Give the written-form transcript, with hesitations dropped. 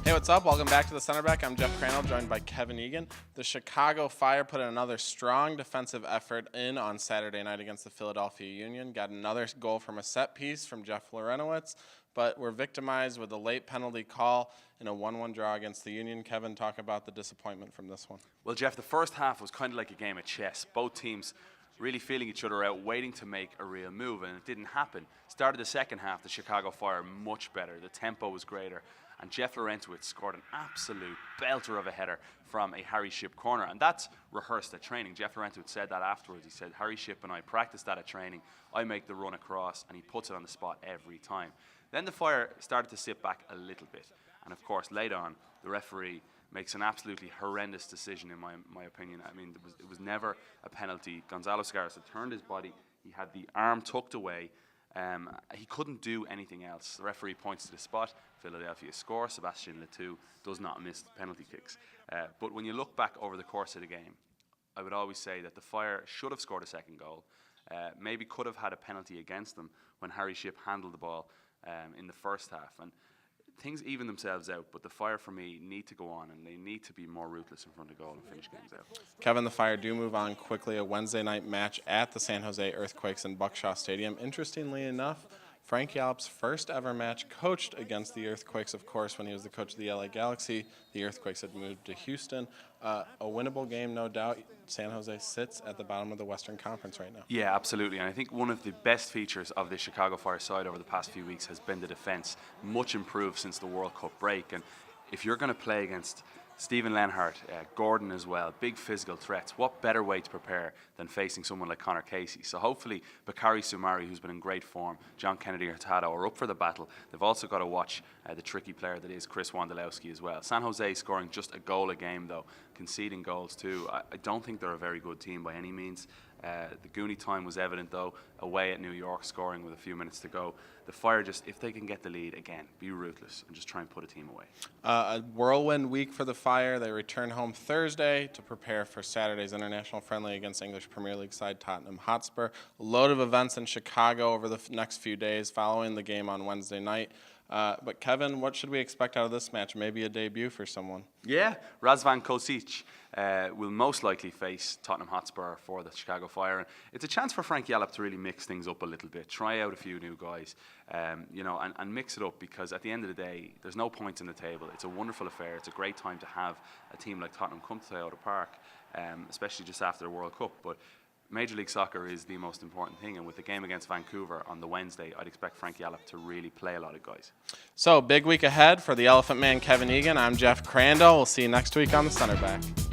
Hey, what's up? Welcome back to the Centerback. I'm Jeff Crandall, joined by Kevin Egan. The Chicago Fire put in another strong defensive effort in on Saturday night against the Philadelphia Union. Got another goal from a set piece from Jeff Lorenowitz, but were victimized with a late penalty call in a 1-1 draw against the Union. Kevin, talk about the disappointment from this one. Well, Jeff, the first half was kind of like a game of chess. Both teams really feeling each other out, waiting to make a real move, and it didn't happen. Started the second half, the Chicago Fire much better. The tempo was greater. And Jeff Lorenowitz scored an absolute belter of a header from a Harry Shipp corner. And that's rehearsed at training. Jeff Lorenowitz said that afterwards. He said, Harry Shipp and I practiced that at training. I make the run across, and he puts it on the spot every time. Then the Fire started to sit back a little bit. And of course, late on, the referee makes an absolutely horrendous decision, in my opinion. I mean, it was never a penalty. Gonzalo Scaris had turned his body. He had the arm tucked away. He couldn't do anything else. The referee points to the spot. Philadelphia score. Sebastian Letou does not miss the penalty kicks. But when you look back over the course of the game, I would always say that the Fire should have scored a second goal. Maybe could have had a penalty against them when Harry Shipp handled the ball in the first half. And things even themselves out, but the Fire, for me, need to go on, and they need to be more ruthless in front of goal and finish games out. Kevin, the Fire do move on quickly. A Wednesday night match at the San Jose Earthquakes in Buckshaw Stadium. Interestingly enough, Frank Yallop's first ever match coached against the Earthquakes, of course, when he was the coach of the LA Galaxy. The Earthquakes had moved to Houston. A winnable game, no doubt. San Jose sits at the bottom of the Western Conference right now. Yeah, absolutely. And I think one of the best features of the Chicago Fire side over the past few weeks has been the defense, much improved since the World Cup break. And if you're going to play against Stephen Lenhart, Gordon as well, big physical threats, what better way to prepare than facing someone like Connor Casey? So hopefully Bakary Soumare, who's been in great form, John Kennedy Hurtado are up for the battle. They've also got to watch the tricky player that is Chris Wondolowski as well. San Jose scoring just a goal a game though, conceding goals too. I don't think they're a very good team by any means. The Goonie time was evident though, away at New York, scoring with a few minutes to go. The Fire just, if they can get the lead, again, be ruthless and just try and put a team away. A whirlwind week for the Fire. They return home Thursday to prepare for Saturday's international friendly against English Premier League side Tottenham Hotspur. A load of events in Chicago over the next few days following the game on Wednesday night. But Kevin, what should we expect out of this match? Maybe a debut for someone. Yeah, Razvan Kosic will most likely face Tottenham Hotspur for the Chicago Fire. It's a chance for Frank Yallop to really mix things up a little bit, try out a few new guys, and mix it up, because at the end of the day, there's no points in the table. It's a wonderful affair. It's a great time to have a team like Tottenham come to Toyota Park, especially just after the World Cup. But Major League Soccer is the most important thing, and with the game against Vancouver on the Wednesday, I'd expect Frank Yallop to really play a lot of guys. So, big week ahead for the Elephant Man Kevin Egan. I'm Jeff Crandall. We'll see you next week on the Centerback.